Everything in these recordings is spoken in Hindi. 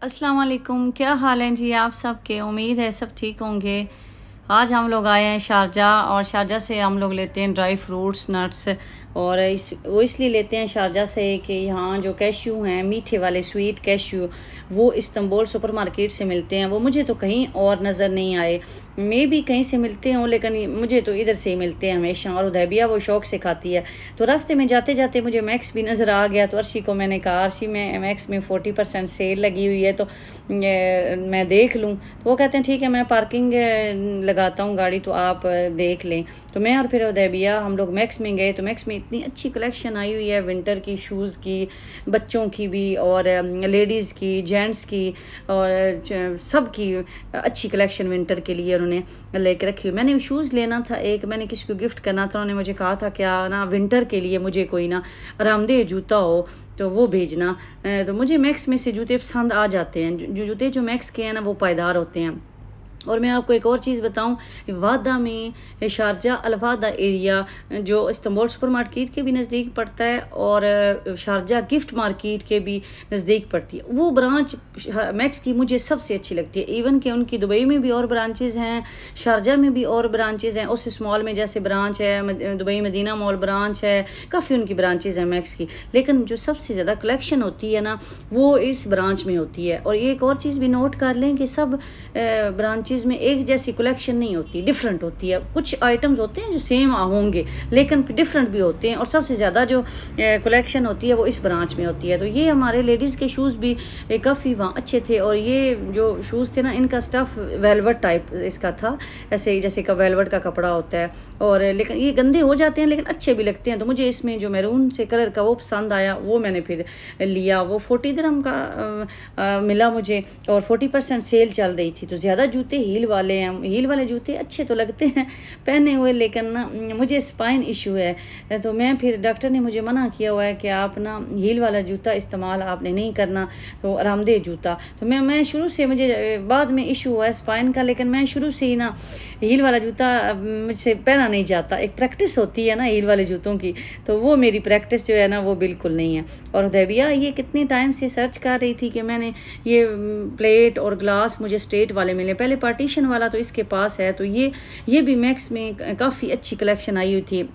अस्सलाम वालेकुम, क्या हाल है जी आप सबके। उम्मीद है सब ठीक होंगे। आज हम लोग आए हैं शारजाह और शारजाह से हम लोग लेते हैं ड्राई फ्रूट्स नट्स। और वो इसलिए लेते हैं शारजाह से कि यहाँ जो कैश्यू हैं मीठे वाले स्वीट कैश्यू वो इस्तांबुल सुपरमार्केट से मिलते हैं। वो मुझे तो कहीं और नज़र नहीं आए, मे भी कहीं से मिलते हों लेकिन मुझे तो इधर से ही मिलते हैं हमेशा। और उदैबिया वो शौक़ से खाती है। तो रास्ते में जाते जाते मुझे मैक्स भी नज़र आ गया, तो अर्शी को मैंने कहा अर्शी में मैक्स में 40% सेल लगी हुई है तो मैं देख लूँ। तो वो कहते हैं ठीक है मैं पार्किंग लगाता हूँ गाड़ी, तो आप देख लें। तो मैं और फिर उदैबिया हम लोग मैक्स में गए। तो मैक्स में इतनी अच्छी कलेक्शन आई हुई है विंटर की शूज़ की, बच्चों की भी और लेडीज़ की, जेंट्स की और सब की अच्छी कलेक्शन विंटर के लिए उन्होंने लेके रखी हुई। मैंने शूज़ लेना था, एक मैंने किसी को गिफ्ट करना था। उन्होंने मुझे कहा था क्या ना विंटर के लिए मुझे कोई ना आरामदेह जूता हो तो वो भेजना। तो मुझे मैक्स में से जूते पसंद आ जाते हैं। जो जूते जो मैक्स के हैं ना वो पायदार होते हैं। और मैं आपको एक और चीज़ बताऊं, वादा में शारजाह अलवादा एरिया जो इस्तांबुल सुपरमार्केट के भी नज़दीक पड़ता है और शारजाह गिफ्ट मार्केट के भी नज़दीक पड़ती है, वो ब्रांच मैक्स की मुझे सबसे अच्छी लगती है। इवन कि उनकी दुबई में भी और ब्रांचेज़ हैं, शारजाह में भी और ब्रांचेज़ हैं। उस मॉल में जैसे ब्रांच है दुबई मदीना मॉल ब्रांच है, काफ़ी उनकी ब्रांचेज़ हैं मैक्स की। लेकिन जो सबसे ज़्यादा कलेक्शन होती है ना वो इस ब्रांच में होती है। और एक और चीज़ भी नोट कर लें कि सब ब्रांच चीज़ में एक जैसी कलेक्शन नहीं होती, डिफरेंट होती है। कुछ आइटम्स होते हैं जो सेम होंगे लेकिन डिफरेंट भी होते हैं। और सबसे ज़्यादा जो कलेक्शन होती है वो इस ब्रांच में होती है। तो ये हमारे लेडीज़ के शूज़ भी काफ़ी वहाँ अच्छे थे। और ये जो शूज़ थे ना इनका स्टफ़ वेलवेट टाइप इसका था, ऐसे जैसे का वेलवेट का कपड़ा होता है। और लेकिन ये गंदे हो जाते हैं लेकिन अच्छे भी लगते हैं। तो मुझे इसमें जो मैरून से कलर का वो पसंद आया, वो मैंने फिर लिया। वो 40 दिरहम का मिला मुझे और 40% सेल चल रही थी। तो ज़्यादा जूते हील वाले हैं, हील वाले जूते अच्छे तो लगते हैं पहने हुए, लेकिन ना मुझे स्पाइन इशू है। तो मैं फिर डॉक्टर ने मुझे मना किया हुआ है कि आप ना हील वाला जूता इस्तेमाल आपने नहीं करना, तो आरामदेह जूता। तो मैं शुरू से, मुझे बाद में इशू हुआ है स्पाइन का, लेकिन मैं शुरू से ही ना हील वाला जूता मुझसे पहना नहीं जाता। एक प्रैक्टिस होती है ना हील वाले जूतों की, तो वो मेरी प्रैक्टिस जो है ना वो बिल्कुल नहीं है। और उदैबिया ये कितने टाइम से सर्च कर रही थी कि मैंने ये प्लेट और ग्लास मुझे स्ट्रेट वाले मिले। पहले पार्टीशन वाला तो इसके पास है, तो ये भी मैक्स में काफ़ी अच्छी कलेक्शन आई हुई थी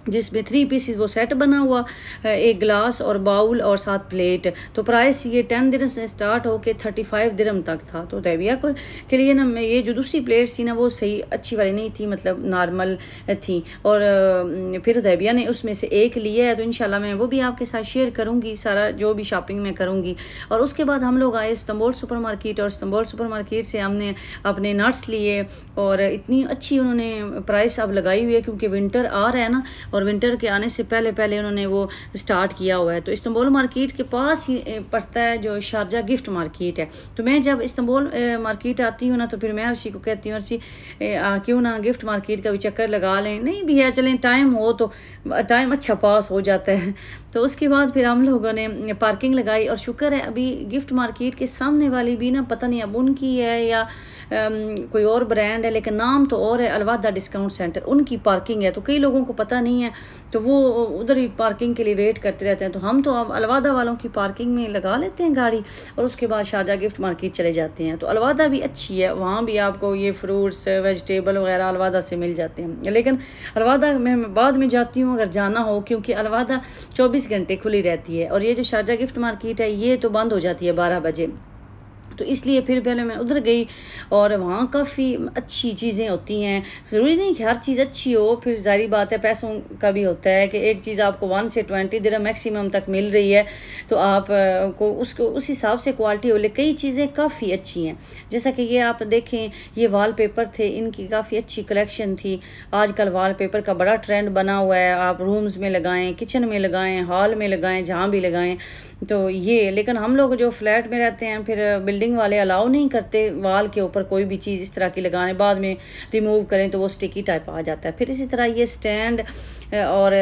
जिसमें 3 पीसेस वो सेट बना हुआ, एक ग्लास और बाउल और 7 प्लेट। तो प्राइस ये 10 दिरहम से स्टार्ट होके 35 दिरहम तक था। तो उदैबिया को के लिए ना ये जो दूसरी प्लेट्स थी ना वो सही अच्छी वाली नहीं थी, मतलब नॉर्मल थी। और फिर उदैबिया ने उसमें से एक लिया है, तो इंशाल्लाह मैं वो भी आपके साथ शेयर करूँगी सारा जो भी शॉपिंग मैं करूँगी। और उसके बाद हम लोग आए इस्तांबुल सुपरमार्केट, और इस्तांबुल सुपरमार्केट से हमने अपने नट्स लिए। और इतनी अच्छी उन्होंने प्राइस अब लगाई हुई है क्योंकि विंटर आ रहा है ना, और विंटर के आने से पहले पहले उन्होंने वो स्टार्ट किया हुआ है। तो इस्तांबुल मार्केट के पास ही पड़ता है जो शारजाह गिफ्ट मार्केट है। तो मैं जब इस्तांबुल मार्केट आती हूँ ना तो फिर मैं अर्शी को कहती हूँ अर्शी क्यों ना गिफ्ट मार्केट का भी चक्कर लगा लें। नहीं भी है चलें, टाइम हो तो टाइम अच्छा पास हो जाता है। तो उसके बाद फिर हम लोगों ने पार्किंग लगाई। और शुक्र है अभी गिफ्ट मार्केट के सामने वाली भी ना पता नहीं अब उनकी है या कोई और ब्रांड है, लेकिन नाम तो और है, अलवादा डिस्काउंट सेंटर, उनकी पार्किंग है। तो कई लोगों को पता नहीं है तो वो उधर ही पार्किंग के लिए वेट करते रहते हैं। तो हम तो अब अलवादा वालों की पार्किंग में लगा लेते हैं गाड़ी और उसके बाद शारजाह गिफ्ट मार्केट चले जाते हैं। तो अलवादा भी अच्छी है, वहाँ भी आपको ये फ्रूट्स वेजिटेबल वगैरह अलवादा से मिल जाते हैं। लेकिन अलवादा मैं बाद में जाती हूँ अगर जाना हो, क्योंकि अलवादा 24 घंटे खुली रहती है और ये जो शारजाह गिफ्ट मार्केट है ये तो बंद हो जाती है 12 बजे। तो इसलिए फिर पहले मैं उधर गई और वहाँ काफ़ी अच्छी चीज़ें होती हैं। ज़रूरी नहीं कि हर चीज़ अच्छी हो, फिर जारी बात है पैसों का भी होता है कि एक चीज़ आपको 1 से 20 दिरहम मैक्सिमम तक मिल रही है तो आप को उसको उस हिसाब से क्वालिटी हो। कई चीज़ें काफ़ी अच्छी हैं, जैसा कि ये आप देखें ये वॉलपेपर थे, इनकी काफ़ी अच्छी कलेक्शन थी। आजकल वॉलपेपर का बड़ा ट्रेंड बना हुआ है, आप रूम्स में लगाएं, किचन में लगाएं, हॉल में लगाएं, जहाँ भी लगाएं। तो ये, लेकिन हम लोग जो फ्लैट में रहते हैं फिर बिल्डिंग वाले अलाउ नहीं करते वॉल के ऊपर कोई भी चीज़ इस तरह की लगाने, बाद में रिमूव करें तो वो स्टिकी टाइप आ जाता है। फिर इसी तरह ये स्टैंड और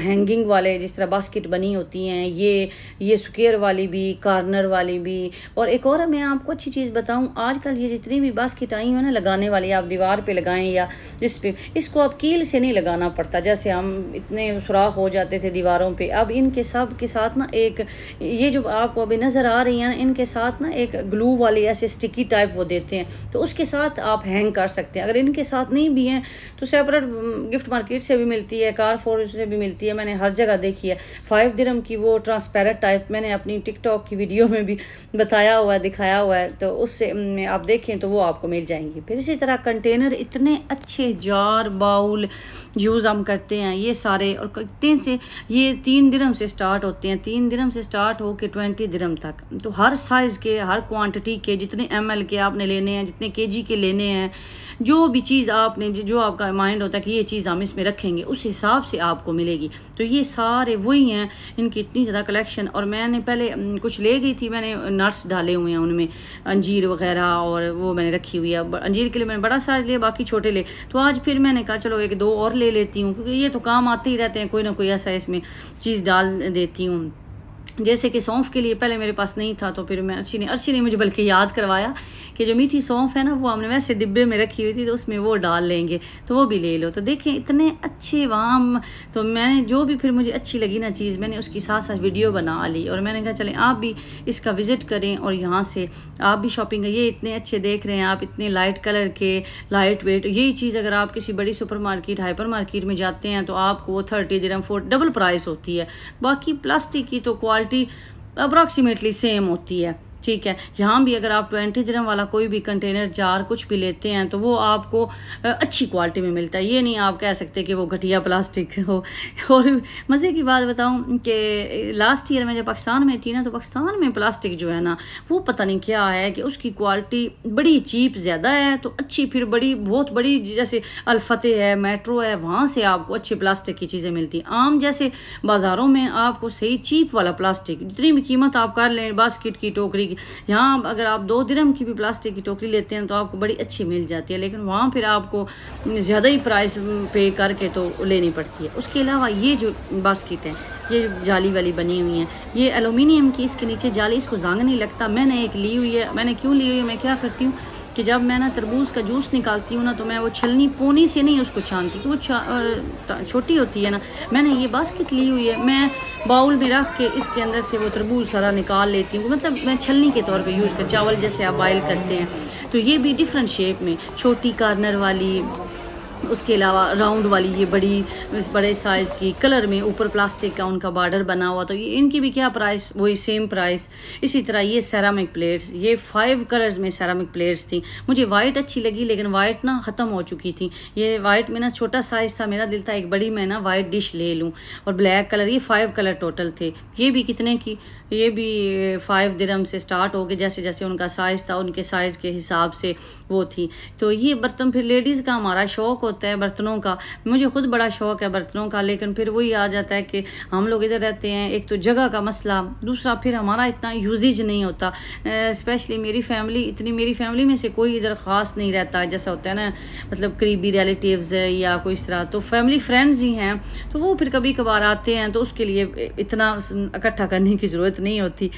हैंगिंग वाले जिस तरह बास्केट बनी होती हैं, ये स्क्वायर वाली भी, कॉर्नर वाली भी। और एक और मैं आपको अच्छी चीज़ बताऊं, आजकल ये जितनी भी बास्केट आई हैं ना लगाने वाली, आप दीवार पे लगाएं या जिस पे, इसको आप कील से नहीं लगाना पड़ता। जैसे हम इतने सुराख हो जाते थे दीवारों पे, अब इनके सब के साथ ना एक, ये जो आपको अभी नज़र आ रही है ना, इनके साथ ना एक ग्लू वाली ऐसे स्टिकी टाइप वो देते हैं, तो उसके साथ आप हैंग कर सकते हैं। अगर इनके साथ नहीं भी हैं तो सेपरेट गिफ्ट मार्केट से भी मिलती है, कार4 से भी मिलती है, मैंने हर जगह देखी है। 5 दिरहम की वो ट्रांसपेरेंट टाइप मैंने अपनी टिकटॉक की वीडियो में भी बताया हुआ है, दिखाया हुआ है, तो उससे आप देखें तो वो आपको मिल जाएंगी। फिर इसी तरह कंटेनर, इतने अच्छे जार बाउल यूज़ हम करते हैं ये सारे, और कितने से ये 3 दिरहम से स्टार्ट होते हैं, 3 दिरहम से स्टार्ट हो के 20 दिरहम तक। तो हर साइज़ के, हर क्वांटिटी के, जितने ml के आपने लेने हैं, जितने kg के लेने हैं, जो भी चीज़ आपने, जो आपका माइंड होता है कि ये चीज़ हम इसमें रखेंगे, उस हिसाब से आपको मिलेगी। तो ये सारे वही हैं, इनकी इतनी ज़्यादा कलेक्शन। और मैंने पहले कुछ ले गई थी, मैंने नट्स डाले हुए हैं उनमें, अंजीर वगैरह, और वो मैंने रखी हुई है। अंजीर के लिए मैंने बड़ा साइज़ लिया, बाकी छोटे ले। तो आज फिर मैंने कहा चलो 1-2 और ले लेती हूँ, क्योंकि ये तो काम आते ही रहते हैं, कोई ना कोई ऐसा इसमें चीज़ डाल देती हूँ। जैसे कि सौंफ के लिए पहले मेरे पास नहीं था, तो फिर मैं अर्शी ने मुझे बल्कि याद करवाया कि जो मीठी सौंफ है ना, वो हमने वैसे डिब्बे में रखी हुई थी, तो उसमें वो डाल लेंगे, तो वो भी ले लो। तो देखें इतने अच्छे वहाँ, तो मैंने जो भी फिर मुझे अच्छी लगी ना चीज़, मैंने उसकी साथ साथ वीडियो बना ली, और मैंने कहा चलें आप भी इसका विज़िट करें और यहाँ से आप भी शॉपिंग। ये इतने अच्छे देख रहे हैं आप, इतने लाइट कलर के, लाइट वेट। यही चीज़ अगर आप किसी बड़ी सुपर मार्केट, हाइपर मार्केट में जाते हैं तो आपको वो 30 दिरहम 40 डबल प्राइस होती है। बाकी प्लास्टिक की तो क्वालिटी अप्रॉक्सीमेटली सेम होती है, ठीक है। यहाँ भी अगर आप 20 दिरहम वाला कोई भी कंटेनर, जार कुछ भी लेते हैं तो वो आपको अच्छी क्वालिटी में मिलता है। ये नहीं आप कह सकते कि वो घटिया प्लास्टिक हो। और मज़े की बात बताऊँ कि लास्ट ईयर मैं जब पाकिस्तान में थी ना, तो पाकिस्तान में प्लास्टिक जो है ना, वो पता नहीं क्या है कि उसकी क्वालिटी बड़ी चीप ज़्यादा है, तो अच्छी फिर बड़ी, बहुत बड़ी, जैसे अल-फतेह है, मेट्रो है, वहाँ से आपको अच्छी प्लास्टिक की चीज़ें मिलती हैं। आम जैसे बाज़ारों में आपको सही चीप वाला प्लास्टिक, जितनी भी कीमत आप कर लें बास्केट की, टोकरी की, यहाँ अगर आप 2 दिरहम की भी प्लास्टिक की टोकरी लेते हैं तो आपको बड़ी अच्छी मिल जाती है, लेकिन वहाँ फिर आपको ज़्यादा ही प्राइस पे करके तो लेनी पड़ती है। उसके अलावा ये जो बास्केट है, ये जाली वाली बनी हुई है, ये एलुमिनियम की, इसके नीचे जाली, इसको जंग नहीं लगता। मैंने एक ली हुई है। मैंने क्यों ली हुई है, मैं क्या करती हूँ कि जब मैं ना तरबूज का जूस निकालती हूँ ना, तो मैं वो छलनी पोनी से नहीं उसको छानती, तो वो छोटी होती है ना। मैंने ये बास्केट ली हुई है, मैं बाउल में रख के इसके अंदर से वो तरबूज सारा निकाल लेती हूँ, मतलब मैं छलनी के तौर पे यूज़ कर, चावल जैसे आप बॉयल करते हैं। तो ये भी डिफरेंट शेप में, छोटी कॉर्नर वाली, उसके अलावा राउंड वाली, ये बड़े साइज़ की, कलर में ऊपर प्लास्टिक का उनका बॉर्डर बना हुआ। तो ये इनकी भी क्या प्राइस, वही सेम प्राइस। इसी तरह ये सेरामिक प्लेट्स, ये 5 कलर्स में सेरामिक प्लेट्स थी। मुझे वाइट अच्छी लगी, लेकिन वाइट ना ख़त्म हो चुकी थी। ये वाइट में ना छोटा साइज़ था, मेरा दिल था एक बड़ी मैं ना वाइट डिश ले लूँ, और ब्लैक कलर, ये 5 कलर टोटल थे। ये भी कितने की, ये भी 5 दिरहम से स्टार्ट हो गए, जैसे जैसे उनका साइज़ था उनके साइज़ के हिसाब से वो थी। तो ये बर्तन, फिर लेडीज़ का हमारा शौक़ होता है बर्तनों का, मुझे खुद बड़ा शौक़ है बर्तनों का, लेकिन फिर वही आ जाता है कि हम लोग इधर रहते हैं, एक तो जगह का मसला, दूसरा फिर हमारा इतना यूजेज नहीं होता। स्पेशली मेरी फैमिली में से कोई इधर ख़ास नहीं रहता, जैसा होता है ना, मतलब करीबी रिलेटिव्स या कोई इस तरह, तो फैमिली फ्रेंड्स ही हैं, तो वो फिर कभी कभार आते हैं, तो उसके लिए इतना इकट्ठा करने की ज़रूरत नहीं होती,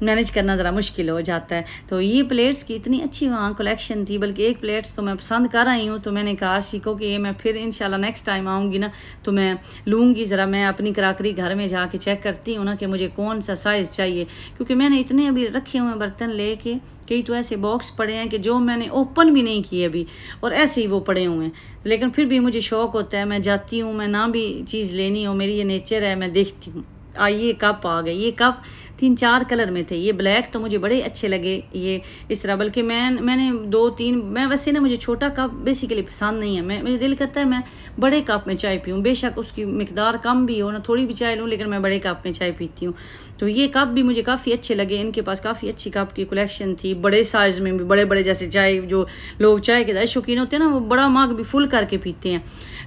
मैनेज करना ज़रा मुश्किल हो जाता है। तो ये प्लेट्स की इतनी अच्छी वहाँ कलेक्शन थी, बल्कि एक प्लेट्स तो मैं पसंद कर आई हूँ, तो मैंने कहा सीखो कि ये मैं फिर इंशाल्लाह नेक्स्ट टाइम आऊँगी ना तो मैं लूँगी। ज़रा मैं अपनी कराकरी घर में जाके चेक करती हूँ ना कि मुझे कौन सा साइज़ चाहिए, क्योंकि मैंने इतने अभी रखे हुए बर्तन लेके, कई तो ऐसे बॉक्स पड़े हैं कि जो मैंने ओपन भी नहीं किए अभी, और ऐसे ही वो पड़े हुए हैं। लेकिन फिर भी मुझे शौक़ होता है, मैं जाती हूँ, मैं ना भी चीज़ लेनी हो, मेरी ये नेचर है, मैं देखती हूँ। ये कप आ गए, ये कप 3-4 कलर में थे। ये ब्लैक तो मुझे बड़े अच्छे लगे, ये इस तरह, बल्कि मैंने 2-3, मैं वैसे ना मुझे छोटा कप बेसिकली पसंद नहीं है, मुझे दिल करता है मैं बड़े कप में चाय पीऊँ, बेशक उसकी मिकदार कम भी हो ना, थोड़ी भी चाय लूँ, लेकिन मैं बड़े कप में चाय पीती हूँ। तो ये कप भी मुझे काफ़ी अच्छे लगे, इनके पास काफ़ी अच्छी कप की कलेक्शन थी, बड़े साइज़ में भी, बड़े बड़े, जैसे चाय, जो लोग चाय के ज़्यादा शौकीन होते हैं ना, वो बड़ा मग भी फुल करके पीते हैं।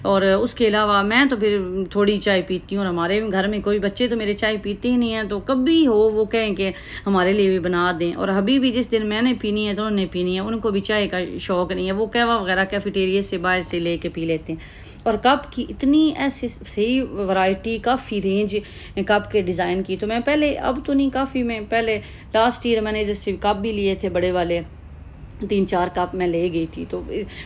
और उसके अलावा मैं तो फिर थोड़ी चाय पीती हूँ, और हमारे घर में कोई बच्चे तो मेरे चाय पीते ही नहीं हैं, तो कभी हो वो कहें कि हमारे लिए भी बना दें। और अभी भी जिस दिन मैंने पीनी है तो उन्होंने पीनी है, उनको भी चाय का शौक़ नहीं है, वो कहवा वगैरह कैफेटेरिया से बाहर से ले के पी लेते हैं। और कप की इतनी ऐसी सही वैरायटी, काफ़ी रेंज कप के डिज़ाइन की। तो मैं पहले, अब तो नहीं, काफ़ी मैं पहले लास्ट ईयर मैंने इधर से कप भी लिए थे बड़े वाले, 3-4 कप मैं ले गई थी। तो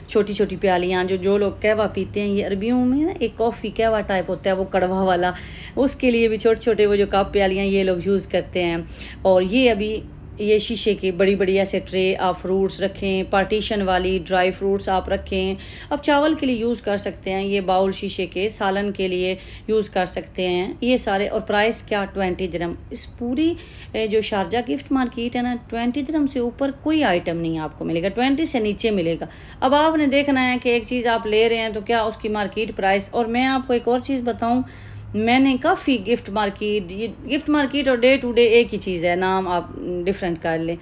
छोटी छोटी प्यालियाँ, जो लोग कहवा पीते हैं, ये अरबियों में ना एक कॉफ़ी कहवा टाइप होता है वो कड़वा वाला, उसके लिए भी छोटे छोटे वो जो कप प्यालियाँ ये लोग यूज़ करते हैं। और ये अभी ये शीशे की बड़ी बड़ी ऐसे ट्रे आप फ्रूट्स रखें, पार्टीशन वाली ड्राई फ्रूट्स आप रखें, अब चावल के लिए यूज़ कर सकते हैं। ये बाउल शीशे के सालन के लिए यूज़ कर सकते हैं ये सारे। और प्राइस क्या, 20 दिरहम। इस पूरी जो शारजा गिफ्ट मार्केट है ना, 20 दिरहम से ऊपर कोई आइटम नहीं आपको मिलेगा, 20 से नीचे मिलेगा। अब आपने देखना है कि एक चीज़ आप ले रहे हैं तो क्या उसकी मार्केट प्राइस। और मैं आपको एक और चीज़ बताऊँ, मैंने काफ़ी गिफ्ट मार्केट और डे टू डे एक ही चीज़ है, नाम आप डिफरेंट कर लें।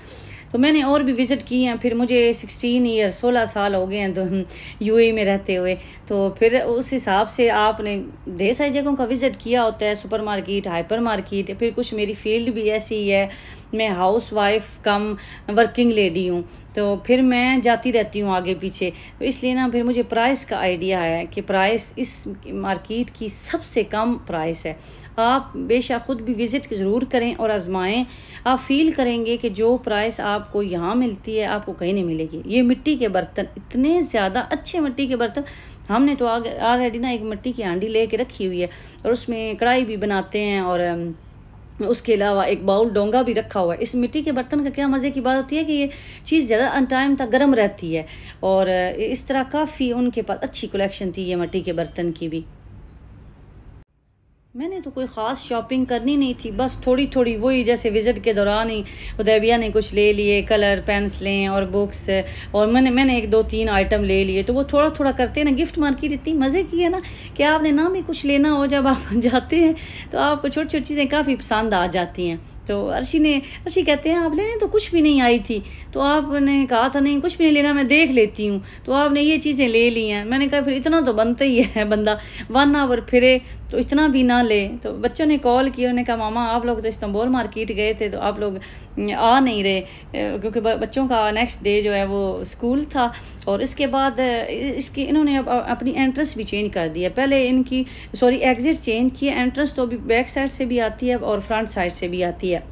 तो मैंने और भी विज़िट किए हैं, फिर मुझे 16 साल हो गए हैं तो यूएई में रहते हुए। तो फिर उस हिसाब से आपने ढेर सारी जगहों का विज़िट किया होता है, सुपर मार्केट, हाइपर मार्केट। फिर कुछ मेरी फील्ड भी ऐसी ही है, मैं हाउस वाइफ कम वर्किंग लेडी हूँ, तो फिर मैं जाती रहती हूँ आगे पीछे। तो इसलिए ना फिर मुझे प्राइस का आइडिया है कि प्राइस इस मार्केट की सबसे कम प्राइस है। आप बेशक ख़ुद भी विज़िट ज़रूर करें और आजमाएं, आप फील करेंगे कि जो प्राइस आपको यहाँ मिलती है आपको कहीं नहीं मिलेगी। ये मिट्टी के बर्तन, इतने ज़्यादा अच्छे मिट्टी के बर्तन, हमने तो ऑलरेडी ना एक मिट्टी की हांडी ले के रखी हुई है और उसमें कढ़ाई भी बनाते हैं, और उसके अलावा एक बाउल डोंगा भी रखा हुआ है। इस मिट्टी के बर्तन का क्या मज़े की बात होती है कि ये चीज़ ज़्यादा अनटाइम तक गर्म रहती है, और इस तरह काफ़ी उनके पास अच्छी कलेक्शन थी ये मिट्टी के बर्तन की भी। मैंने तो कोई ख़ास शॉपिंग करनी नहीं थी, बस थोड़ी थोड़ी वही जैसे विज़िट के दौरान ही हुदैबिया ने कुछ ले लिए, कलर पेंसिलें और बुक्स, और मैंने 1-2-3 आइटम ले लिए। तो वो थोड़ा थोड़ा करते ना, गिफ्ट मार्केट इतनी मज़े की है ना कि आपने ना भी कुछ लेना हो, जब आप जाते हैं तो आपको छोटी छोटी चीज़ें काफ़ी पसंद आ जाती हैं। तो अर्शी कहते हैं आप लेने तो कुछ भी नहीं आई थी, तो आपने कहा था नहीं कुछ भी नहीं लेना, मैं देख लेती हूँ, तो आपने ये चीज़ें ले ली हैं। मैंने कहा फिर इतना तो बनता ही है, बंदा 1 आवर फिरे तो इतना भी ना ले। तो बच्चों ने कॉल किया, उन्होंने कहा मामा आप लोग तो इस्तांबुल मार्केट गए थे तो आप लोग आ नहीं रहे, क्योंकि बच्चों का नेक्स्ट डे जो है वो स्कूल था। और इसके बाद इसकी इन्होंने अपनी एंट्रेंस भी चेंज कर दिया, पहले इनकी एग्ज़िट चेंज किया। एंट्रेंस तो अभी बैक साइड से भी आती है और फ्रंट साइड से भी आती है,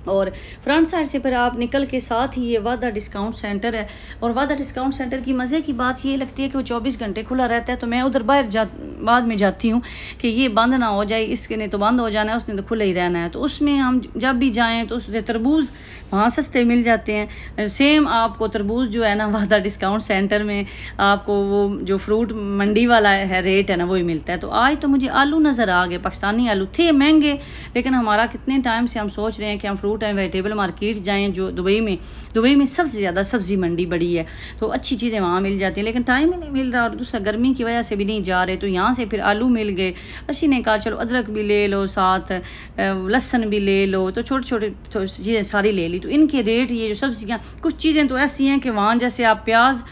और फ्रंट साइड से फिर आप निकल के साथ ही ये वादा डिस्काउंट सेंटर है। और वादा डिस्काउंट सेंटर की मज़े की बात ये लगती है कि वो 24 घंटे खुला रहता है। तो मैं उधर बाद में जाती हूँ कि ये बंद ना हो जाए, इसके ने तो बंद हो जाना है, उसने तो खुला ही रहना है। तो उसमें हम जब भी जाएँ तो उससे तरबूज वहाँ सस्ते मिल जाते हैं। सेम आपको तरबूज जो है ना वादा डिस्काउंट सेंटर में आपको वो जो फ्रूट मंडी वाला है रेट है ना वही मिलता है। तो आज तो मुझे आलू नज़र आ गए, पाकिस्तानी आलू थे महंगे, लेकिन हमारा कितने टाइम से हम सोच रहे हैं कि हम फ्रूट एंड वेजिटेबल मार्केट जाएं, जो दुबई में सबसे ज़्यादा सब्ज़ी मंडी बड़ी है, तो अच्छी चीज़ें वहाँ मिल जाती हैं, लेकिन टाइम ही नहीं मिल रहा। और दूसरा गर्मी की वजह से भी नहीं जा रहे, तो यहाँ से फिर आलू मिल गए। अर्शी ने कहा चलो अदरक भी ले लो, साथ लहसुन भी ले लो, तो छोटे छोटे चीज़ें सारी ले ली। तो इनके रेट, ये जो सब्जियाँ, कुछ चीज़ें तो ऐसी हैं कि वहाँ जैसे आप प्याज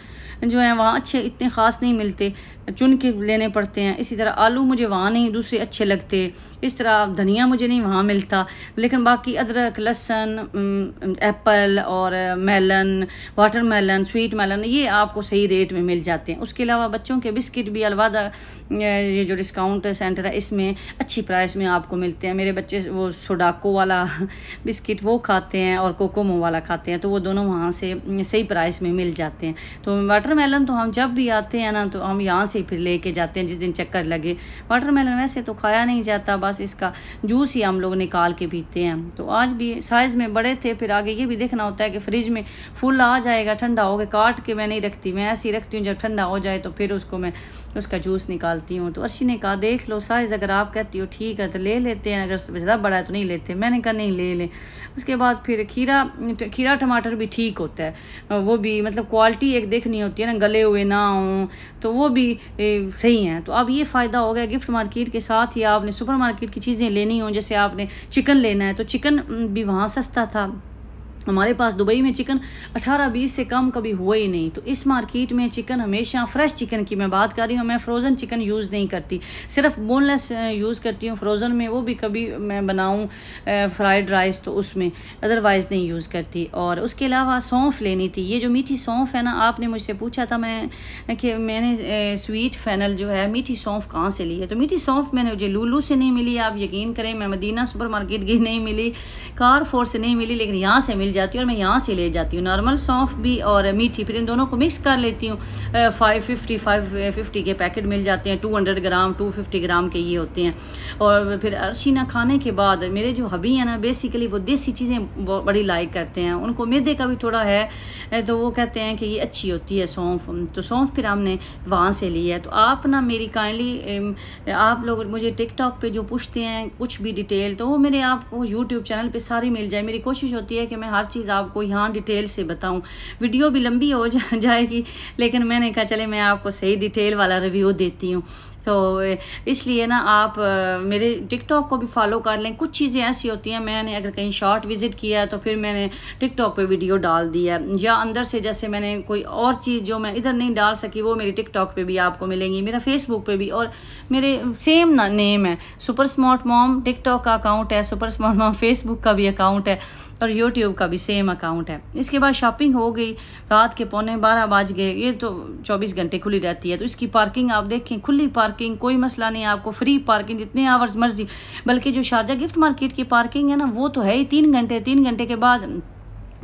जो है वहाँ अच्छे इतने ख़ास नहीं मिलते, चुन के लेने पड़ते हैं। इसी तरह आलू मुझे वहाँ नहीं दूसरे अच्छे लगते, इस तरह धनिया मुझे नहीं वहाँ मिलता, लेकिन बाकी अदरक, लहसुन, एप्पल और मेलन, वाटरमेलन, स्वीट मेलन ये आपको सही रेट में मिल जाते हैं। उसके अलावा बच्चों के बिस्किट भी अलवादा ये जो डिस्काउंट सेंटर है इसमें अच्छी प्राइस में आपको मिलते हैं। मेरे बच्चे वो सोडाको वाला बिस्किट वो खाते हैं और कोकोमो वाला खाते हैं, तो वो दोनों वहाँ से सही प्राइस में मिल जाते हैं। तो वाटरमेलन तो हम जब भी आते हैं ना तो हम यहाँ से फिर लेके जाते हैं जिस दिन चक्कर लगे। वाटरमेलन वैसे तो खाया नहीं जाता, बस इसका जूस ही हम लोग निकाल के पीते हैं। तो आज भी साइज़ में बड़े थे, फिर आगे ये भी देखना होता है कि फ्रिज में फुल आ जाएगा, ठंडा हो गया काट के मैं नहीं रखती, मैं ऐसी रखती हूँ जब ठंडा हो जाए तो फिर उसको मैं उसका जूस निकालती हूँ। तो अर्शी ने कहा देख लो साइज़, अगर आप कहती हो ठीक है तो ले लेते हैं, अगर ज़्यादा बड़ा है तो नहीं लेते। मैंने कहा नहीं ले लें। उसके बाद फिर खीरा टमाटर भी ठीक होता है, वो भी मतलब क्वालिटी एक देखनी होती है ना, गले हुए ना हों, तो वो भी सही हैं। तो अब ये फ़ायदा हो गया गिफ्ट मार्केट के साथ ही आपने सुपर मार्केट की चीज़ें लेनी हो, जैसे आपने चिकन लेना है तो चिकन भी वहाँ सस्ता था, हमारे पास दुबई में चिकन 18-20 से कम कभी हुआ ही नहीं। तो इस मार्केट में चिकन हमेशा फ्रेश चिकन की मैं बात कर रही हूँ, मैं फ़्रोज़न चिकन यूज़ नहीं करती, सिर्फ बोनलेस यूज़ करती हूँ फ़्रोज़न में, वो भी कभी मैं बनाऊँ फ्राइड राइस तो उसमें, अदरवाइज़ नहीं यूज़ करती। और उसके अलावा सौंफ लेनी थी, ये जो मीठी सौंफ है ना, आपने मुझसे पूछा था कि मैंने स्वीट फेनल जो है मीठी सौंफ कहाँ से ली है। तो मीठी सौंफ मैंने मुझे लूलू से नहीं मिली, आप यकीन करें, मैं मदीना सुपर मार्केट गई नहीं मिली, कारफोर से नहीं मिली, लेकिन यहाँ से मिल जाती हूँ और मैं यहाँ से ले जाती हूँ, नॉर्मल सौंफ भी और मीठी, फिर इन दोनों को मिक्स कर लेती हूँ। 550 के पैकेट मिल जाते हैं, 200 ग्राम 250 ग्राम के ये होते हैं। और फिर अरशीना खाने के बाद मेरे जो हबी हैं ना, बेसिकली वो देसी चीज़ें बड़ी लाइक करते हैं, उनको मैदे का भी थोड़ा है, तो वो कहते हैं कि ये अच्छी होती है सौंफ, तो सौंफ फिर हमने वहाँ से ली है। तो आप ना मेरी काइंडली, आप लोग मुझे टिकटॉक पे जो पूछते हैं कुछ भी डिटेल, तो वो मेरे आपको यूट्यूब चैनल पे सारी मिल जाए। मेरी कोशिश होती है कि मैं हर चीज़ आपको यहाँ डिटेल से बताऊँ, वीडियो भी लंबी हो जाएगी, लेकिन मैंने कहा चले मैं आपको सही डिटेल वाला रिव्यू देती हूँ। तो इसलिए ना आप मेरे टिकटॉक को भी फॉलो कर लें। कुछ चीज़ें ऐसी होती हैं, मैंने अगर कहीं शॉर्ट विज़िट किया है तो फिर मैंने टिकटॉक पे वीडियो डाल दी है, या अंदर से जैसे मैंने कोई और चीज़ जो मैं इधर नहीं डाल सकी वो मेरी टिकटॉक पे भी आपको मिलेंगी, मेरा फेसबुक पे भी, और मेरे सेम ना नेम है, सुपर स्मार्ट मॉम टिकटॉक का अकाउंट है, सुपर स्मार्ट मॉम फेसबुक का भी अकाउंट है, और यूट्यूब का भी सेम अकाउंट है। इसके बाद शॉपिंग हो गई, रात के 11:15 बज गए, ये तो 24 घंटे खुली रहती है, तो इसकी पार्किंग आप देखें, खुली पार्किंग, कोई मसला नहीं, आपको फ्री पार्किंग जितने आवर्स मर्जी। बल्कि जो शारजा गिफ्ट मार्केट की पार्किंग है ना, वो तो है ही 3 घंटे, 3 घंटे के बाद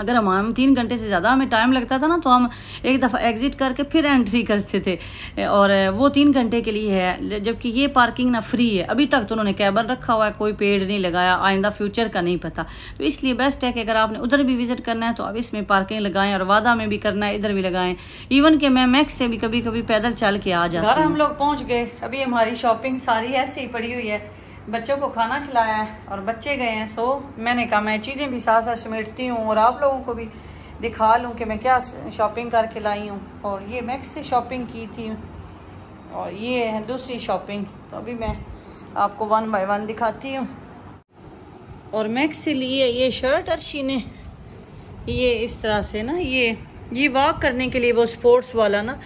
अगर हम 3 घंटे से ज़्यादा हमें टाइम लगता था ना, तो हम एक दफ़ा एग्ज़िट करके फिर एंट्री करते थे, और वो 3 घंटे के लिए है, जबकि ये पार्किंग ना फ्री है। अभी तक तो उन्होंने कैबन रखा हुआ है, कोई पेड़ नहीं लगाया, आइंदा फ्यूचर का नहीं पता, तो इसलिए बेस्ट है कि अगर आपने उधर भी विज़िट करना है तो आप इसमें पार्किंग लगाएं, और वादा में भी करना है इधर भी लगाएं। इवन कि मैं मैक्स से भी कभी कभी पैदल चल के आ जाती हूँ। घर हम लोग पहुँच गए, अभी हमारी शॉपिंग सारी ऐसे ही पड़ी हुई है, बच्चों को खाना खिलाया है और बच्चे गए हैं सो। मैंने कहा मैं चीज़ें भी साथ साथ समेटती हूँ और आप लोगों को भी दिखा लूँ कि मैं क्या शॉपिंग करके लाई हूँ। और ये मैक्स से शॉपिंग की थी, और ये है दूसरी शॉपिंग, तो अभी मैं आपको 1 बाय 1 दिखाती हूँ। और मैक्स से लिए ये शर्ट अर्शी ने, ये इस तरह से ना, ये वॉक करने के लिए वो स्पोर्ट्स वाला ना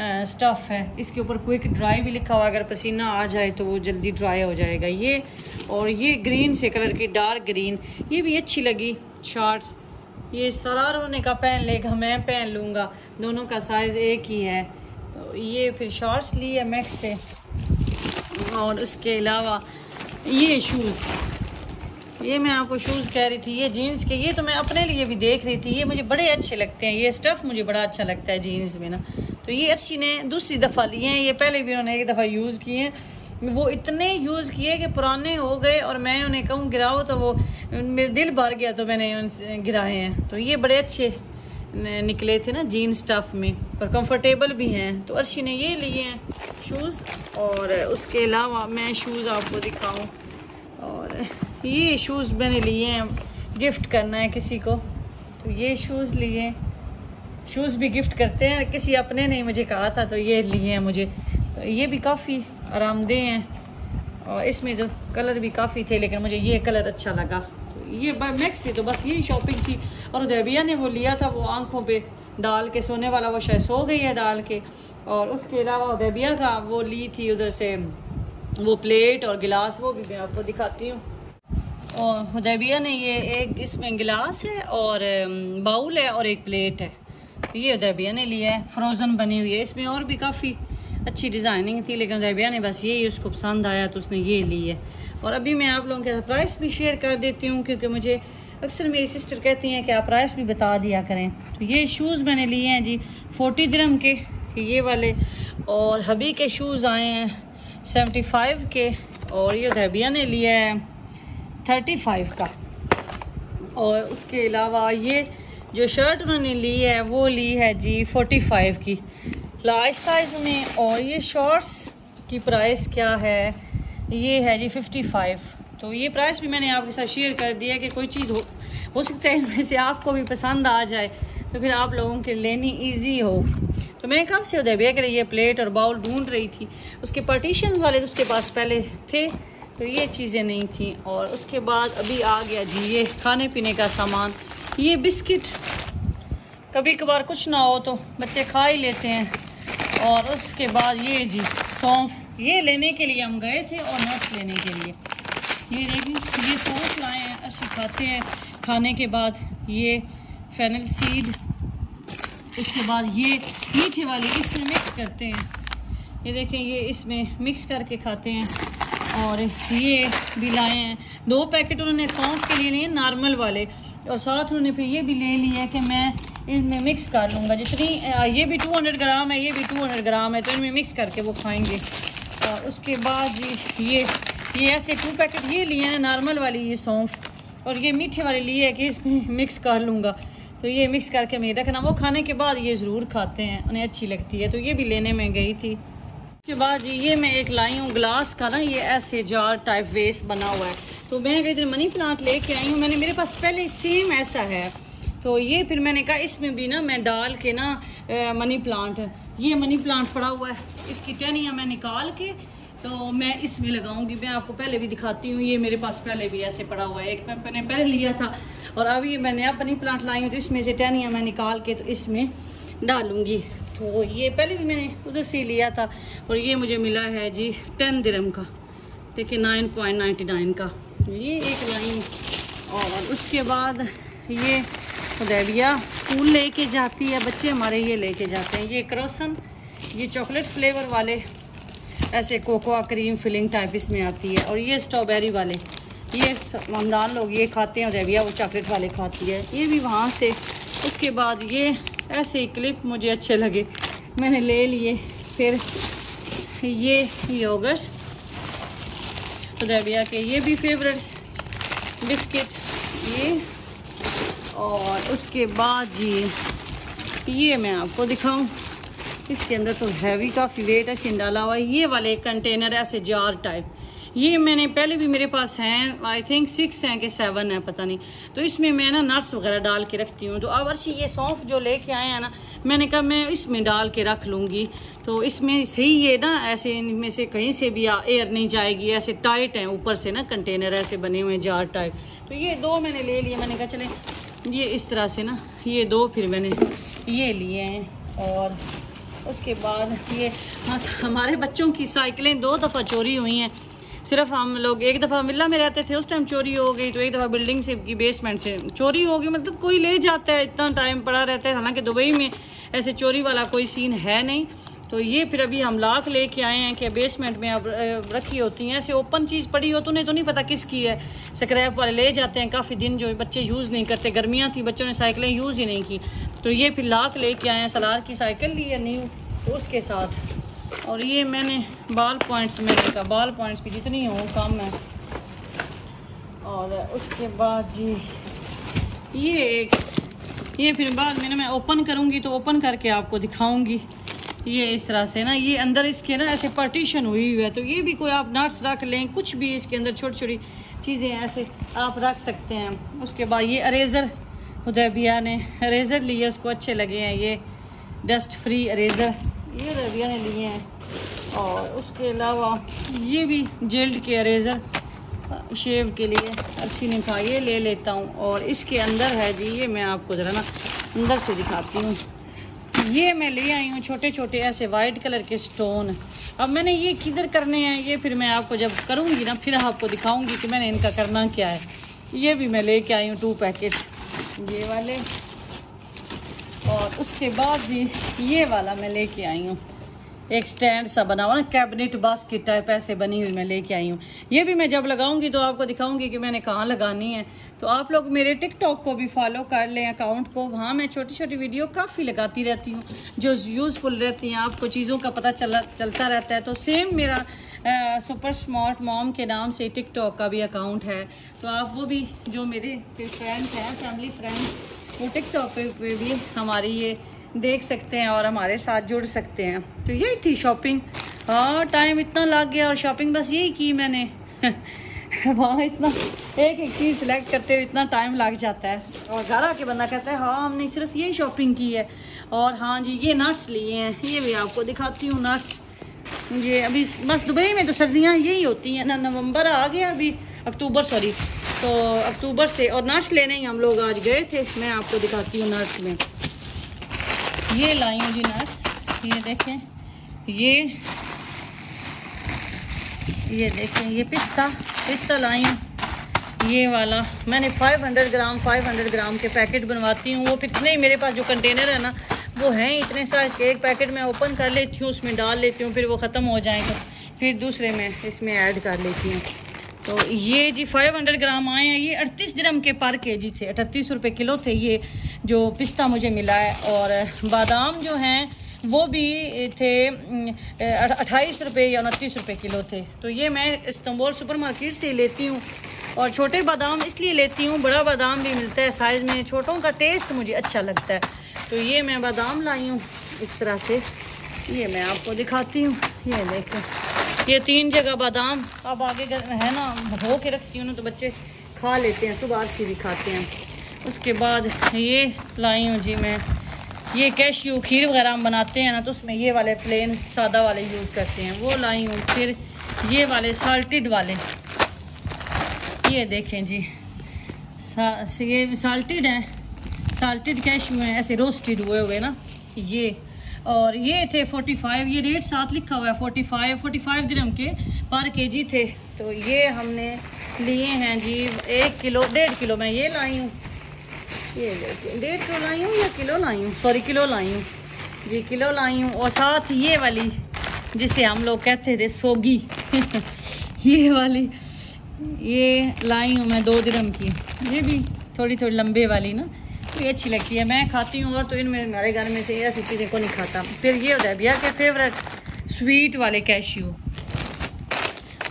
स्टफ़ है, इसके ऊपर क्विक ड्राई भी लिखा हुआ, अगर पसीना आ जाए तो वो जल्दी ड्राई हो जाएगा ये। और ये ग्रीन से कलर की, डार्क ग्रीन, ये भी अच्छी लगी शॉर्ट्स। ये सरार होने का पहन लेगा, मैं पहन लूँगा, दोनों का साइज़ एक ही है। तो ये फिर शॉर्ट्स ली है मैक्स से। और उसके अलावा ये शूज़, ये मैं आपको शूज़ कह रही थी, ये जीन्स के, ये तो मैं अपने लिए भी देख रही थी, ये मुझे बड़े अच्छे लगते हैं, ये स्टफ़ मुझे बड़ा अच्छा लगता है जीन्स में ना। तो ये अर्शी ने दूसरी दफ़ा लिए हैं, ये पहले भी उन्होंने एक दफ़ा यूज़ किए हैं, वो इतने यूज़ किए कि पुराने हो गए, और मैं उन्हें कहूँ गिराओ तो वो मेरे दिल भर गया, तो मैंने उनसे गिराए हैं। तो ये बड़े अच्छे निकले थे ना जीन स्टफ़ में, और कंफर्टेबल भी हैं। तो अर्शी ने ये लिए हैं शूज़। और उसके अलावा मैं शूज़ आपको दिखाऊँ, और ये शूज़ मैंने लिए हैं, गिफ्ट करना है किसी को, तो ये शूज़ लिए। शूज़ भी गिफ्ट करते हैं, किसी अपने ने मुझे कहा था, तो ये लिए हैं मुझे। तो ये भी काफ़ी आरामदेह हैं, और इसमें जो कलर भी काफ़ी थे, लेकिन मुझे ये कलर अच्छा लगा। तो ये मैक्स से तो बस यही शॉपिंग थी। और उदैबिया ने वो लिया था, वो आंखों पे डाल के सोने वाला, वो शायद सो गई है डाल के। और उसके अलावा उदैबिया का वो ली थी उधर से, वो प्लेट और गिलास, वो भी मैं आपको दिखाती हूँ। और हुदैबिया ने ये एक, इसमें गिलास है और बाउल है और एक प्लेट है, ये हुदैबिया ने लिया है, फ्रोज़न बनी हुई है। इसमें और भी काफ़ी अच्छी डिज़ाइनिंग थी, लेकिन हुदैबिया ने बस यही उसको पसंद आया तो उसने ये ली है। और अभी मैं आप लोगों के साथ प्राइस भी शेयर कर देती हूँ, क्योंकि मुझे अक्सर मेरी सिस्टर कहती हैं कि आप प्राइस भी बता दिया करें। तो ये शूज़ मैंने लिए हैं जी 40 दिरहम के, ये वाले। और हबी के शूज़ आए हैं 75 के, और ये हुदैबिया ने लिया है 35 का। और उसके अलावा ये जो शर्ट उन्होंने ली है वो ली है जी 45 की लार्ज साइज़ में। और ये शॉर्ट्स की प्राइस क्या है, ये है जी 55। तो ये प्राइस भी मैंने आपके साथ शेयर कर दिया कि कोई चीज़ हो सकता है इनमें से आपको भी पसंद आ जाए, तो फिर आप लोगों के लेनी ईजी हो। तो मैं कब से हुदैबिया के लिए ये प्लेट और बाउल ढूंढ रही थी, उसके पार्टीशन वाले उसके पास पहले थे, तो ये चीज़ें नहीं थी। और उसके बाद अभी आ गया जी ये खाने पीने का सामान। ये बिस्किट कभी कभार कुछ ना हो तो बच्चे खा ही लेते हैं। और उसके बाद ये जी सौंफ, ये लेने के लिए हम गए थे और नट्स लेने के लिए। ये देखिए, ये सौंफ लाए हैं, अच्छे खाते हैं। खाने के बाद ये फेनल सीड, उसके बाद ये मीठे वाली इसमें मिक्स करते हैं। ये देखें, ये इसमें मिक्स करके खाते हैं। और ये भी लाए हैं 2 पैकेट उन्होंने सौंफ के लिए लिए नॉर्मल वाले, और साथ उन्होंने फिर ये भी ले लिया कि मैं इनमें मिक्स कर लूँगा जितनी, ये भी 200 ग्राम है, ये भी 200 ग्राम है, तो इनमें मिक्स करके वो खाएंगे। और उसके बाद जी ये ऐसे 2 पैकेट ये लिए हैं नॉर्मल वाली ये सौंफ, और ये मीठे वाले लिए है कि इसमें मिक्स कर लूँगा। तो ये मिक्स करके मैं रखना, वो खाने के बाद ये ज़रूर खाते हैं, उन्हें अच्छी लगती है। तो ये भी लेने में गई थी। उसके बाद ये मैं एक लाई हूँ ग्लास का ना, ये ऐसे जार टाइप वेस्ट बना हुआ है। तो मैं कई दिन मनी प्लांट लेके आई हूँ, मेरे पास पहले सेम ऐसा है। तो ये फिर मैंने कहा इसमें भी ना मैं डाल के ना मनी प्लांट, ये मनी प्लांट पड़ा हुआ है, इसकी टहनियाँ मैं निकाल के तो मैं इसमें लगाऊंगी। मैं आपको पहले भी दिखाती हूँ, ये मेरे पास पहले भी ऐसे पड़ा हुआ है, एक मैंने पहले लिया था और अभी मैं नया मनी प्लांट लाई हूँ। तो इसमें से टहनियाँ मैं निकाल के तो इसमें डालूंगी। तो ये पहले भी मैंने उधर से लिया था और ये मुझे मिला है जी 10 दिरहम का, देखिए 9.99 का ये एक लाई हूँ। और उसके बाद ये हुदैबिया फूल लेके जाती है, बच्चे हमारे ये लेके जाते हैं। ये क्रोसन, ये चॉकलेट फ्लेवर वाले, ऐसे कोकोआ क्रीम फिलिंग टाइप इसमें आती है। और ये स्ट्रॉबेरी वाले, ये रमज़ान लोग ये खाते हैं, हुदैबिया वो चॉकलेट वाले खाती है। ये भी वहाँ से। उसके बाद ये ऐसे ही क्लिप मुझे अच्छे लगे, मैंने ले लिए। फिर ये योगर्ट हुदैबिया के, ये भी फेवरेट बिस्किट ये। और उसके बाद जी ये मैं आपको दिखाऊं, इसके अंदर तो हैवी काफ़ी वेट है डाला हुआ है। ये वाले कंटेनर ऐसे जार टाइप, ये मैंने पहले भी मेरे पास हैं, आई थिंक 6 हैं कि 7 हैं पता नहीं। तो इसमें मैं ना नट्स वगैरह डाल के रखती हूँ। तो अब अर्शी ये सौंफ जो लेके आए हैं ना, मैंने कहा मैं इसमें डाल के रख लूँगी। तो इसमें सही ये ना ऐसे इनमें से कहीं से भी एयर नहीं जाएगी, ऐसे टाइट हैं ऊपर से ना कंटेनर ऐसे बने हुए जार टाइप। तो ये 2 मैंने ले लिए, मैंने कहा चले ये इस तरह से ना, ये 2 फिर मैंने ये लिए हैं। और उसके बाद ये हमारे बच्चों की साइकिलें 2 दफ़ा चोरी हुई हैं। सिर्फ हम लोग एक दफ़ा विला में रहते थे, उस टाइम चोरी हो गई। तो एक दफ़ा बिल्डिंग से की बेसमेंट से चोरी हो गई, मतलब कोई ले जाता है, इतना टाइम पड़ा रहता है। हालांकि दुबई में ऐसे चोरी वाला कोई सीन है नहीं। तो ये फिर अभी हम लाख लेके आए हैं कि बेसमेंट में अब रखी होती हैं। ऐसे ओपन चीज़ पड़ी हो तो उन्हें तो नहीं पता किसकी है, स्क्रैप वाले ले जाते हैं काफ़ी दिन, जो बच्चे यूज़ नहीं करते। गर्मियाँ थी, बच्चों ने साइकिलें यूज़ ही नहीं की। तो ये फिर लाख लेके आए हैं। सलार की साइकिल ली है न्यू, तो उसके साथ। और ये मैंने बाल पॉइंट्स, मैंने कहा बाल पॉइंट्स की जितनी हो कम है। और उसके बाद जी ये फिर बाद में ना मैं ओपन करूँगी तो ओपन करके आपको दिखाऊँगी। ये इस तरह से ना, ये अंदर इसके ना ऐसे पार्टीशन हुई हुई है। तो ये भी कोई आप नट्स रख लें, कुछ भी इसके अंदर छोटी छोटी चीज़ें ऐसे आप रख सकते हैं। उसके बाद ये अरेज़र, हुदैबिया ने अरेज़र लिए, उसको अच्छे लगे हैं। ये डस्ट फ्री अरेज़र ये हुदैबिया ने लिए हैं। और उसके अलावा ये भी जेल्ड के अरेज़र शेव के लिए अर्शी ने कहा ये ले लेता हूँ। और इसके अंदर है जी, ये मैं आपको ज़रा ना अंदर से दिखाती हूँ। ये मैं ले आई हूँ छोटे छोटे ऐसे वाइट कलर के स्टोन। अब मैंने ये किधर करने हैं, ये फिर मैं आपको जब करूँगी ना फिर आपको दिखाऊँगी कि मैंने इनका करना क्या है। ये भी मैं लेके आई हूँ 2 पैकेट ये वाले। और उसके बाद भी ये वाला मैं लेके आई हूँ, एक स्टैंड सा बना हुआ ना, कैबिनेट बास्केट टाइप ऐसे बनी हुई मैं लेके आई हूँ। ये भी मैं जब लगाऊंगी तो आपको दिखाऊंगी कि मैंने कहाँ लगानी है। तो आप लोग मेरे टिकटॉक को भी फॉलो कर लें, अकाउंट को, वहाँ मैं छोटी छोटी वीडियो काफ़ी लगाती रहती हूँ जो यूज़फुल रहती हैं, आपको चीज़ों का पता चलता रहता है। तो सेम मेरा सुपर स्मार्ट मॉम के नाम से टिकटॉक का भी अकाउंट है। तो आप वो भी जो मेरे फ्रेंड्स हैं, फैमिली फ्रेंड्स, वो टिकटॉक पे भी हमारी ये देख सकते हैं और हमारे साथ जुड़ सकते हैं। तो यही थी शॉपिंग। हाँ, टाइम इतना लग गया और शॉपिंग बस यही की मैंने वहाँ इतना एक एक चीज़ सेलेक्ट करते हुए इतना टाइम लग जाता है। और घर आके बंदा कहता है हाँ हमने सिर्फ यही शॉपिंग की है। और हाँ जी, ये नट्स लिए हैं, ये भी आपको दिखाती हूँ नट्स। ये अभी बस दुबई में तो सर्दियाँ यही होती हैं ना, नवंबर आ गया, अभी अक्टूबर, सॉरी तो अक्टूबर से। और नट्स लेने ही हम लोग आज गए थे, मैं आपको दिखाती हूँ नट्स में। ये लाई हूँ जी नट्स, ये देखें, ये देखें, ये पिस्ता लाई हूँ। ये वाला मैंने 500 ग्राम के पैकेट बनवाती हूँ। वो कितने ही मेरे पास जो कंटेनर है ना वो हैं इतने साइज के, एक पैकेट मैं ओपन कर लेती हूँ, उसमें डाल लेती हूँ, फिर वो ख़त्म हो जाए तो फिर दूसरे में इसमें ऐड कर लेती हूँ। तो ये जी 500 ग्राम आए हैं। ये 38 दिरहम के पर केजी थे, 38 रुपये किलो थे ये जो पिस्ता मुझे मिला है। और बादाम जो हैं वो भी थे 28 रुपये या 29 रुपये किलो थे। तो ये मैं इस्तांबुल सुपरमार्केट से लेती हूँ। और छोटे बादाम इसलिए लेती हूँ, बड़ा बादाम भी मिलता है साइज़ में, छोटों का टेस्ट मुझे अच्छा लगता है। तो ये मैं बादाम लाई हूँ इस तरह से, ये मैं आपको दिखाती हूँ। ये देखें, ये 3 जगह बादाम अब आगे है ना धो के रखती हूँ ना, तो बच्चे खा लेते हैं, सुबह से भी खाते हैं। उसके बाद ये लाई हूँ जी मैं, ये कैश्यू खीर वगैरह हम बनाते हैं ना, तो उसमें ये वाले प्लेन सादा वाले यूज़ करते हैं, वो लाई हूँ। फिर ये वाले साल्टेड वाले, ये देखें जी, ये साल्टेड हैं, साल्टेड कैश्यू हैं, ऐसे रोस्टेड हुए हुए ना ये। और ये थे 45, ये रेट साथ लिखा हुआ है 45 दिरहम के पर केजी थे। तो ये हमने लिए हैं जी 1 किलो 1.5 किलो मैं ये लाई हूँ। ये 1.5 किलो लाई हूँ या किलो लाई हूँ, सॉरी किलो लाई हूँ जी, किलो लाई हूँ। और साथ ये वाली जिसे हम लोग कहते थे सोगी ये वाली ये लाई हूँ मैं 2 दिरहम की। ये भी थोड़ी लंबे वाली ना, ये अच्छी लगती है, मैं खाती हूँ। और तो इनमें हमारे घर में से ऐसी चीज़ें को नहीं खाता। फिर ये होता है भैया के फेवरेट स्वीट वाले कैश्यू,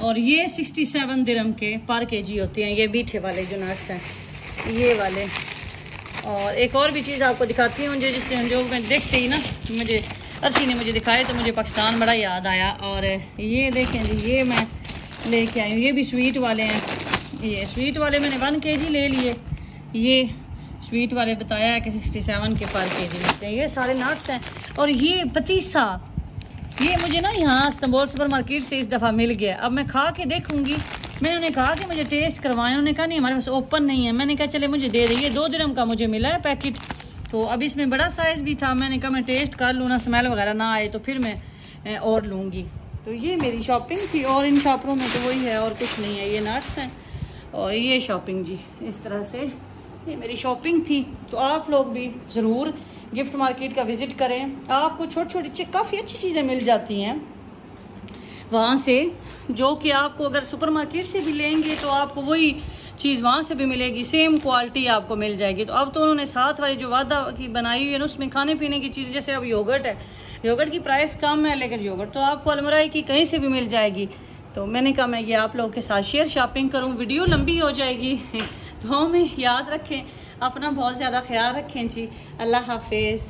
और ये 67 दिरहम के पर केजी होते हैं, ये मीठे वाले जो नट्स हैं ये वाले। और एक और भी चीज़ आपको दिखाती हूँ जो मैं देखते ही ना मुझे अर्शी ने मुझे दिखाए तो मुझे पाकिस्तान बड़ा याद आया। और ये देखें जी, ये मैं लेके आई हूँ, ये भी स्वीट वाले हैं। ये स्वीट वाले मैंने 1 केजी ले लिए, ये स्वीट वाले बताया है कि 67 के पर केजी मिलते हैं। ये सारे नट्स हैं। और ये पतीसा, ये मुझे ना यहाँ इस्तांबुल सुपरमार्केट से इस दफ़ा मिल गया। अब मैं खा के देखूँगी। मैंने उन्हें कहा कि मुझे टेस्ट करवाएं, उन्होंने कहा नहीं हमारे पास ओपन नहीं है। मैंने कहा चले मुझे दे दीजिए, 2 दिरहम का मुझे मिला है पैकेट। तो अब इसमें बड़ा साइज़ भी था, मैंने कहा मैं टेस्ट कर लूँ ना, स्मेल वगैरह ना आए तो फिर मैं और लूँगी। तो ये मेरी शॉपिंग थी। और इन शॉपरों में तो वही है और कुछ नहीं है, ये नट्स हैं और ये शॉपिंग जी इस तरह से ये मेरी शॉपिंग थी। तो आप लोग भी ज़रूर गिफ्ट मार्केट का विज़िट करें, आपको छोटी काफ़ी अच्छी चीज़ें मिल जाती हैं वहाँ से, जो कि आपको अगर सुपरमार्केट से भी लेंगे तो आपको वही चीज़ वहाँ से भी मिलेगी, सेम क्वालिटी आपको मिल जाएगी। तो अब तो उन्होंने साथ वाली जो वादा की बनाई हुई है ना, उसमें खाने पीने की चीज़, जैसे अब योगर्ट है, योगर्ट की प्राइस कम है लेकिन योगर्ट तो आपको अलमराई की कहीं से भी मिल जाएगी। तो मैंने कहा मैं ये आप लोगों के साथ शेयर शॉपिंग करूँ, वीडियो लंबी हो जाएगी। तो हमें याद रखें, अपना बहुत ज़्यादा ख्याल रखें जी। अल्लाह हाफिज़।